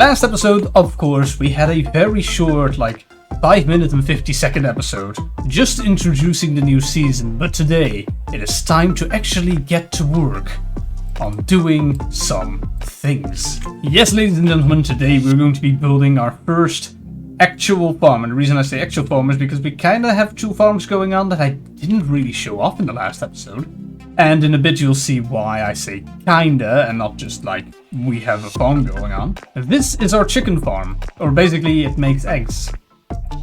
Last episode, of course, we had a very short, like 5 minute and 50-second episode, just introducing the new season, but today it is time to actually get to work on doing some things. Yes, ladies and gentlemen, today we're going to be building our first actual farm, and the reason I say actual farm is because we kinda have two farms going on that I didn't really show off in the last episode. And in a bit you'll see why I say kinda and not just like we have a farm going on. This is our chicken farm, or basically it makes eggs.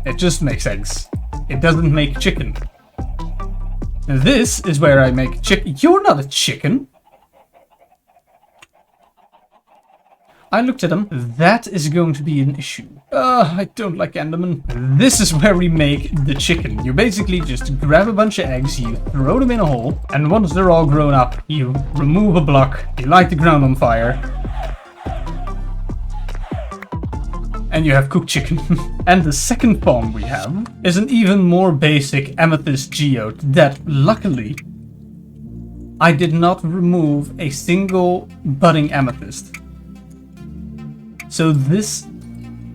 It just makes eggs. It doesn't make chicken. This is where I make chicken. You're not a chicken! I looked at him. That is going to be an issue. I don't like Enderman. This is where we make the chicken. You basically just grab a bunch of eggs, you throw them in a hole, and once they're all grown up, you remove a block, you light the ground on fire, and you have cooked chicken. And the second farm we have is an even more basic amethyst geode that, luckily, I did not remove a single budding amethyst. So this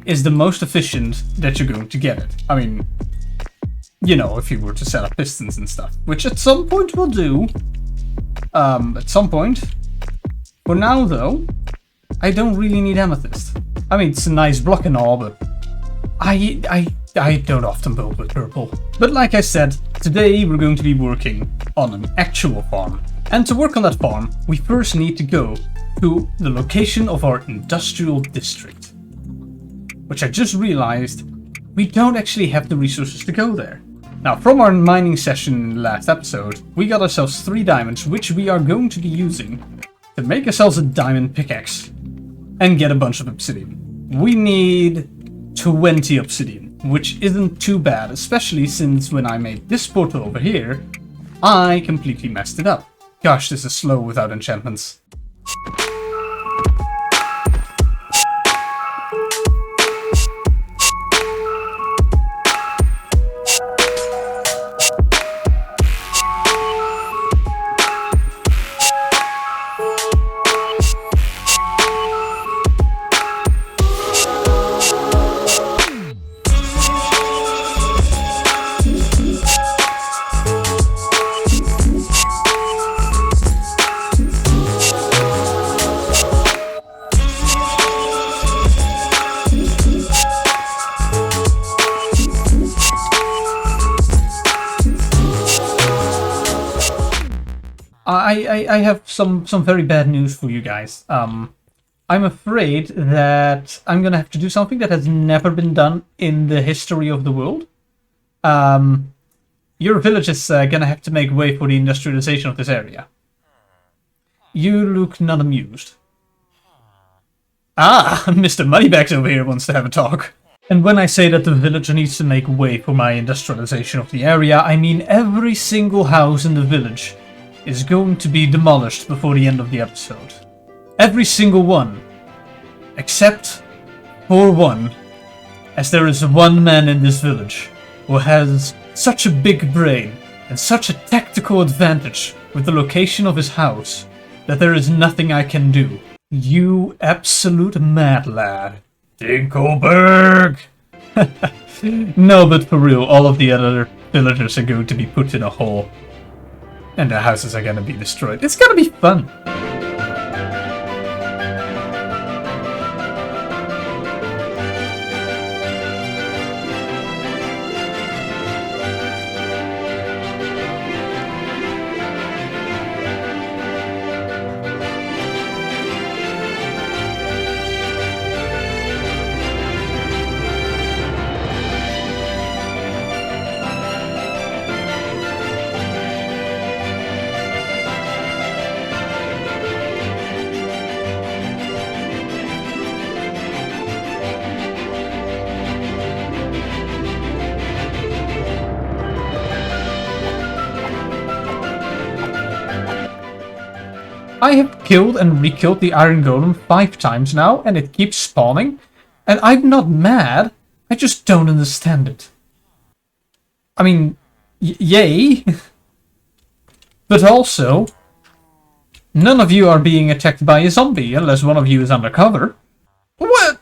is the most efficient that you're going to get it. I mean, you know, if you were to set up pistons and stuff, which at some point we'll do. At some point. For now, though, I don't really need amethyst. I mean, it's a nice block and all, but I don't often build with purple. But like I said, today we're going to be working on an actual farm. And to work on that farm, we first need to go to the location of our industrial district. Which I just realized we don't actually have the resources to go there. Now, from our mining session in the last episode, we got ourselves 3 diamonds, which we are going to be using to make ourselves a diamond pickaxe and get a bunch of obsidian. We need 20 obsidian, which isn't too bad, especially since when I made this portal over here, I completely messed it up. Gosh, this is slow without enchantments. I have some very bad news for you guys. I'm afraid that I'm gonna have to do something that has never been done in the history of the world. Your village is gonna have to make way for the industrialization of this area. You look not amused. Ah, Mr. Moneybags over here wants to have a talk. And when I say that the village needs to make way for my industrialization of the area, I mean every single house in the village is going to be demolished before the end of the episode. Every single one. Except for one. As there is one man in this village who has such a big brain and such a tactical advantage with the location of his house that there is nothing I can do. You absolute mad lad. Dinkelberg! No, but for real, all of the other villagers are going to be put in a hole. And their houses are gonna be destroyed. It's gonna be fun! I have killed and re-killed the iron golem 5 times now, and it keeps spawning. And I'm not mad, I just don't understand it. I mean, yay! But also, none of you are being attacked by a zombie, unless one of you is undercover. What?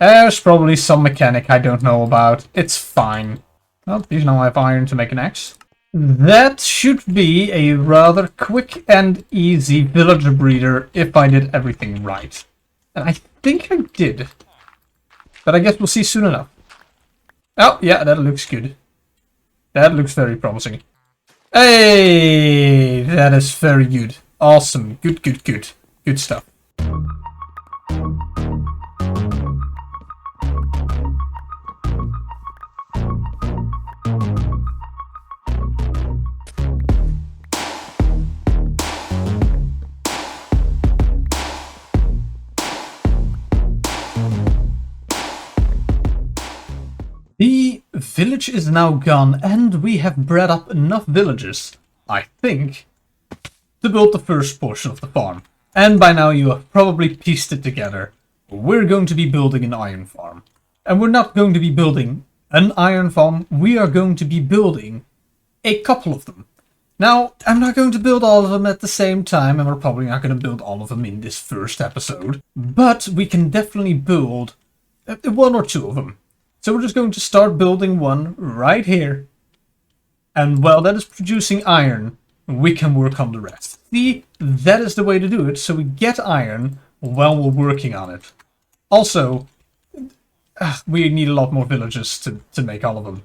There's probably some mechanic I don't know about. It's fine. Well, at least now I have iron to make an axe. That should be a rather quick and easy villager breeder if I did everything right. And I think I did. But I guess we'll see soon enough. Oh, yeah, that looks good. That looks very promising. Hey, that is very good. Awesome. Good, good, good. Good stuff. The village is now gone, and we have bred up enough villagers, I think, to build the first portion of the farm. And by now you have probably pieced it together. We're going to be building an iron farm. And we're not going to be building an iron farm, we are going to be building a couple of them. Now, I'm not going to build all of them at the same time, and we're probably not going to build all of them in this first episode. But we can definitely build one or two of them. So we're just going to start building one right here. And while that is producing iron, we can work on the rest. See, that is the way to do it, so we get iron while we're working on it. Also, we need a lot more villagers to make all of them.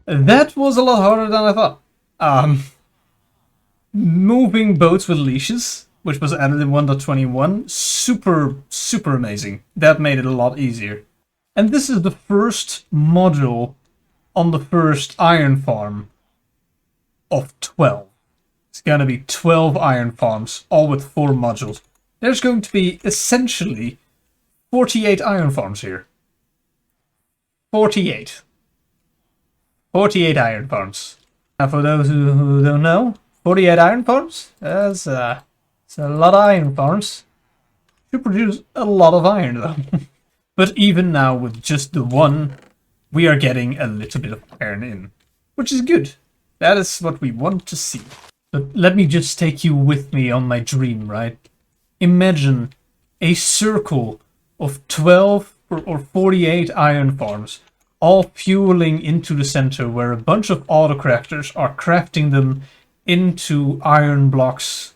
That was a lot harder than I thought. Moving boats with leashes, which was added in 1.21, super amazing. That made it a lot easier. And this is the first module on the first iron farm of 12. It's gonna be 12 iron farms, all with 4 modules. There's going to be essentially 48 iron farms here. 48. 48 iron farms. Now for those who don't know, 48 iron farms? That's a lot of iron farms. Should produce a lot of iron though. But even now with just the one, we are getting a little bit of iron in. Which is good. That is what we want to see. But let me just take you with me on my dream, right? Imagine a circle of 12 or 48 iron farms, all fueling into the center where a bunch of AutoCrafters are crafting them into iron blocks.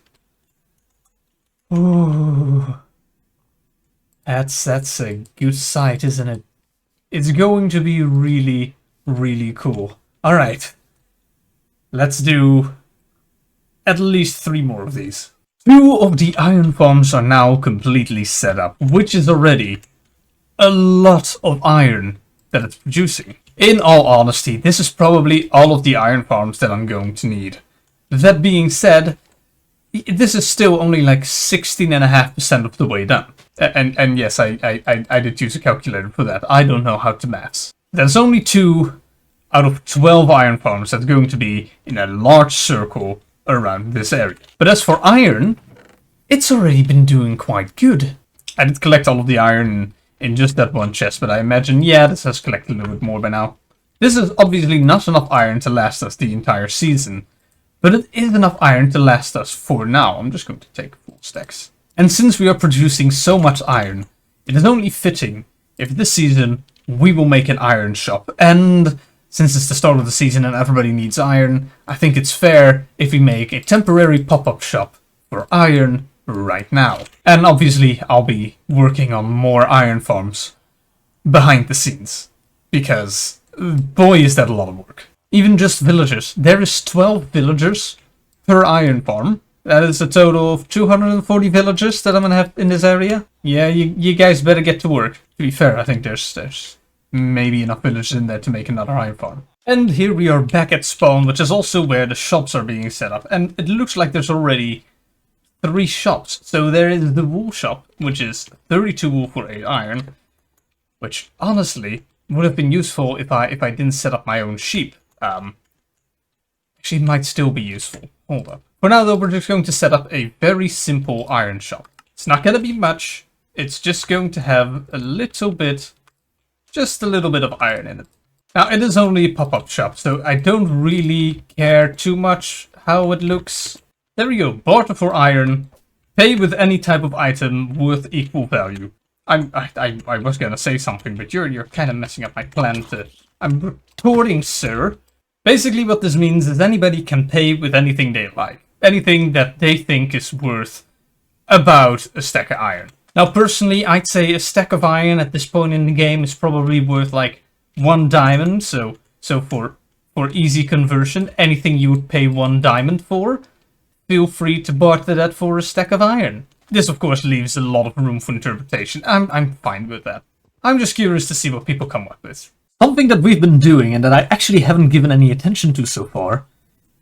Ooh. That's a good sight, isn't it? It's going to be really, really cool. Alright. Let's do at least 3 more of these. 2 of the iron farms are now completely set up, which is already a lot of iron that it's producing. In all honesty, this is probably all of the iron farms that I'm going to need. That being said, this is still only like 16.5% of the way done. And yes, I did use a calculator for that. I don't know how to maths. There's only 2 out of 12 iron farms that's going to be in a large circle around this area. But as for iron, it's already been doing quite good. I did collect all of the iron in just that one chest, but I imagine, yeah, this has collected a little bit more by now. This is obviously not enough iron to last us the entire season, but it is enough iron to last us for now. I'm just going to take full stacks. And since we are producing so much iron, it is only fitting if this season we will make an iron shop. And since it's the start of the season and everybody needs iron, I think it's fair if we make a temporary pop-up shop for iron right now. And obviously, I'll be working on more iron farms behind the scenes, because boy is that a lot of work. Even just villagers. There is 12 villagers per iron farm. That is a total of 240 villagers that I'm gonna have in this area. Yeah, you guys better get to work. To be fair, I think there's maybe enough villagers in there to make another iron farm. And here we are back at spawn, which is also where the shops are being set up. And it looks like there's already 3 shops. So there is the wool shop, which is 32 wool for 8 iron, which honestly would have been useful if I didn't set up my own sheep. Actually, it might still be useful. Hold up. For now, though, we're just going to set up a very simple iron shop. It's not going to be much. It's just going to have a little bit, just a little bit of iron in it. Now, it is only a pop-up shop, so I don't really care too much how it looks. There we go. Barter for iron. Pay with any type of item worth equal value. I was going to say something, but you're kind of messing up my plan to... I'm retorting, sir. Basically, what this means is anybody can pay with anything they like. Anything that they think is worth about a stack of iron. Now, personally, I'd say a stack of iron at this point in the game is probably worth like 1 diamond. So for easy conversion, anything you would pay 1 diamond for, feel free to barter that for a stack of iron. This, of course, leaves a lot of room for interpretation. I'm fine with that. I'm just curious to see what people come up with. Something that we've been doing and that I actually haven't given any attention to so far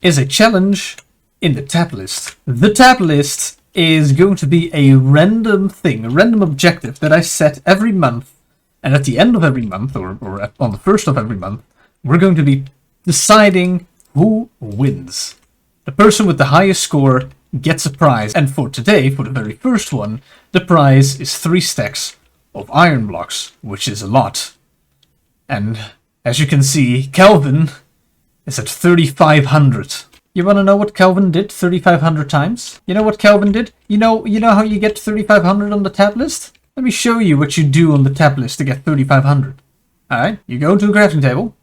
is a challenge in the tab list. The tab list is going to be a random thing, a random objective that I set every month. And at the end of every month, or on the first of every month, we're going to be deciding who wins. The person with the highest score gets a prize. And for today, for the very first one, the prize is 3 stacks of iron blocks, which is a lot. And as you can see, Kelvin is at 3,500. You want to know what Kelvin did 3,500 times? You know what Kelvin did? You know how you get 3,500 on the tab list? Let me show you what you do on the tab list to get 3,500. Alright, you go to the crafting table,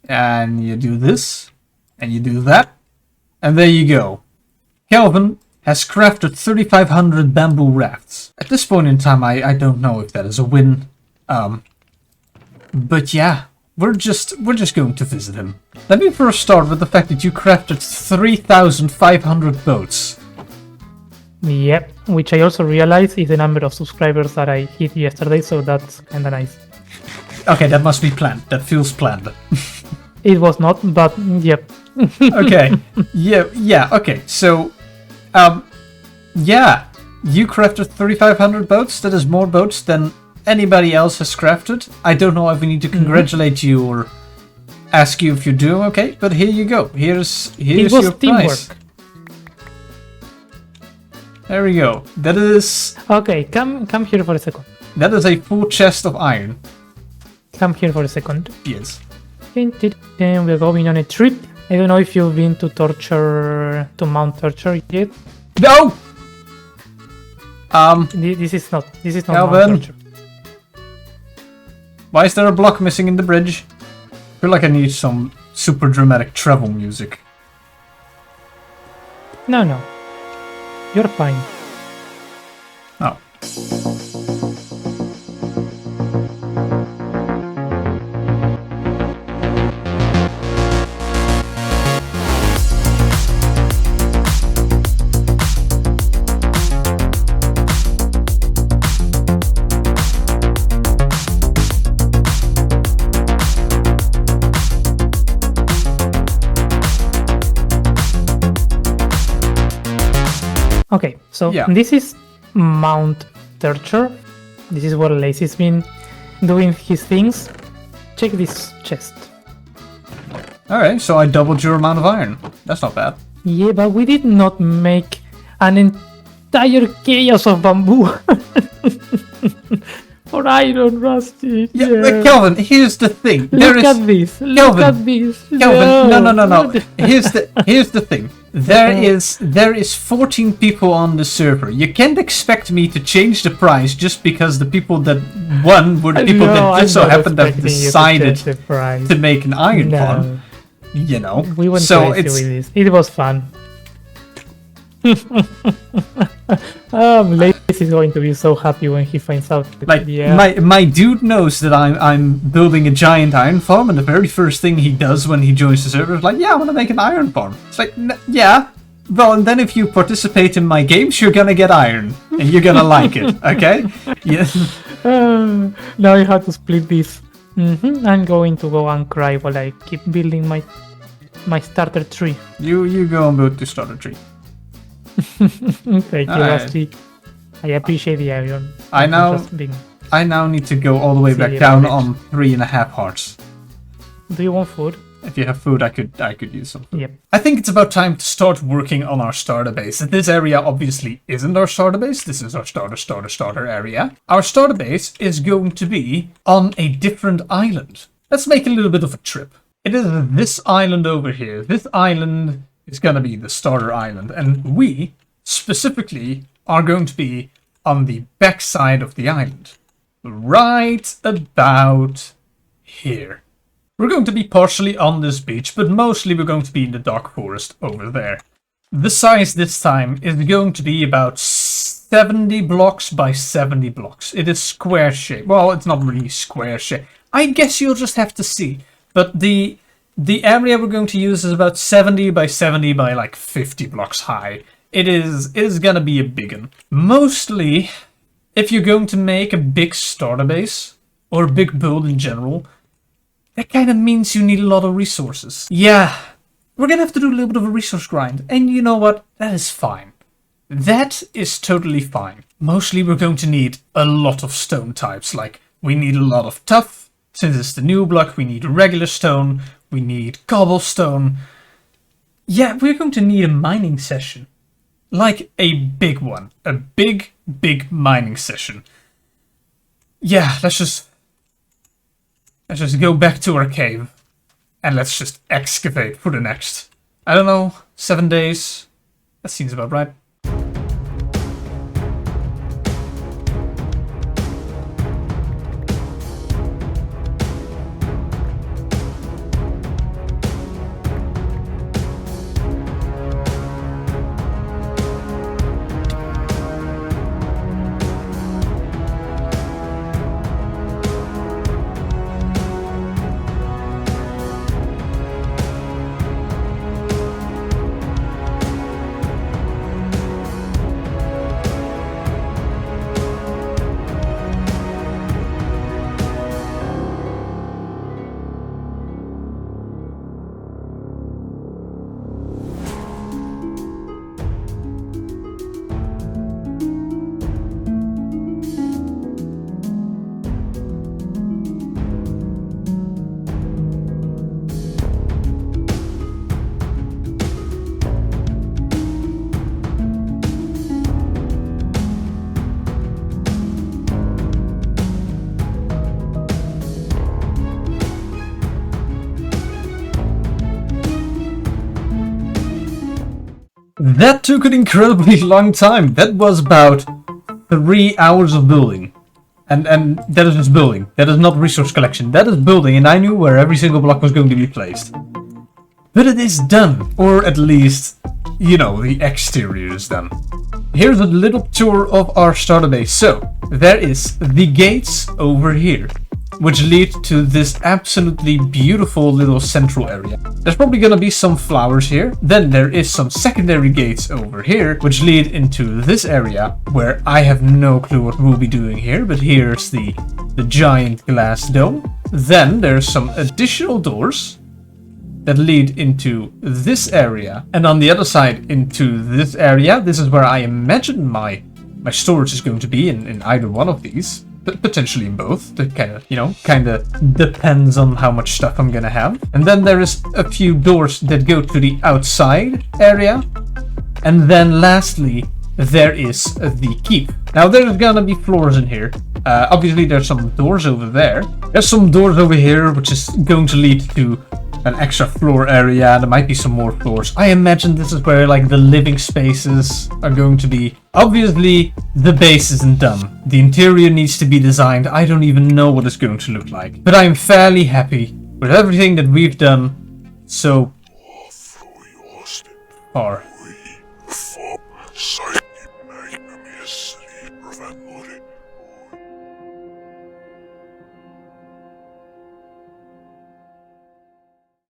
and you do this, and you do that, and there you go. Kelvin has crafted 3,500 bamboo rafts. At this point in time, I don't know if that is a win. But yeah, we're just going to visit him. Let me first start with the fact that you crafted 3,500 boats. Yep, which I also realized is the number of subscribers that I hit yesterday, so that's kinda nice. Okay, that must be planned. That feels planned. It was not, but yep. Okay, yeah, okay. So, yeah, you crafted 3,500 boats. That is more boats than anybody else has crafted. I don't know if we need to congratulate you or ask you if you're doing okay, but here you go. Here's your prize. Teamwork. There we go. That is... Okay, come here for a second. That is a full chest of iron. Come here for a second. Yes. Then we're going on a trip. I don't know if you've been to Mount Torture yet. No! This is not Calvin. Mount Torture. Why is there a block missing in the bridge? I feel like I need some super dramatic travel music. No. You're fine. Oh. Okay, so This is Mount Torture. This is where Lacey's been doing his things. Check this chest. Alright, so I doubled your amount of iron. That's not bad. Yeah, but we did not make an entire chaos of bamboo. For iron, Rusty. Yeah, but Kelvin, here's the thing. Look at this. Look at this. Kelvin, no. Here's the thing. There is 14 people on the server. You can't expect me to change the price just because the people that won were the people that just so happened to have decided to make an iron farm. You know, we went crazy with this. It was fun. Lace is going to be so happy when he finds out. Like, my dude knows that I'm building a giant iron farm, and the very first thing he does when he joins the server is like, yeah, I want to make an iron farm. It's like, yeah, well, and then if you participate in my games, you're gonna get iron, and you're gonna like it, okay? Yeah. Now you have to split this. I'm going to go and cry while I keep building my starter tree. You go and build the starter tree. Thank you, Rusty. I appreciate the iron. I now need to go all the way back down on 3.5 hearts. Do you want food? If you have food, I could use some food. Yep. I think it's about time to start working on our starter base. This area obviously isn't our starter base. This is our starter area. Our starter base is going to be on a different island. Let's make a little bit of a trip. It is this island over here. This island is going to be the starter island, and we specifically are going to be on the back side of the island, right about here. We're going to be partially on this beach, but mostly we're going to be in the dark forest over there. The size this time is going to be about 70 blocks by 70 blocks. It is square shape. Well, it's not really square shape. I guess you'll just have to see, but the area we're going to use is about 70 by 70 by like 50 blocks high. It is gonna be a big one. Mostly, if you're going to make a big starter base, or a big build in general, that kind of means you need a lot of resources. Yeah, we're gonna have to do a little bit of a resource grind, and you know what? That is fine. That is totally fine. Mostly we're going to need a lot of stone types, like we need a lot of tuff. Since it's the new block, we need regular stone, we need cobblestone. Yeah, we're going to need a mining session. Like a big one. A big mining session. Yeah, let's just go back to our cave. And let's just excavate for the next, I don't know, 7 days. That seems about right. That took an incredibly long time. That was about 3 hours of building. And that is just building. That is not resource collection. That is building, and I knew where every single block was going to be placed. But it is done. Or at least, you know, the exterior is done. Here's a little tour of our starter base. So, there is the gates over here, which lead to this absolutely beautiful little central area. There's probably gonna be some flowers here. Then there is some secondary gates over here, which lead into this area, where I have no clue what we'll be doing here, but here's the giant glass dome. Then there's some additional doors that lead into this area, and on the other side into this area. This is where I imagine my storage is going to be in either one of these. But potentially in both. That kind of depends on how much stuff I'm gonna have. And then there is a few doors that go to the outside area. And then lastly, there is the keep. Now there's gonna be floors in here. Obviously there's some doors over there. There's some doors over here, which is going to lead to an extra floor area. There might be some more floors. I imagine this is where like the living spaces are going to be. Obviously, the base isn't done. The interior needs to be designed. I don't even know what it's going to look like. But I'm fairly happy with everything that we've done so far.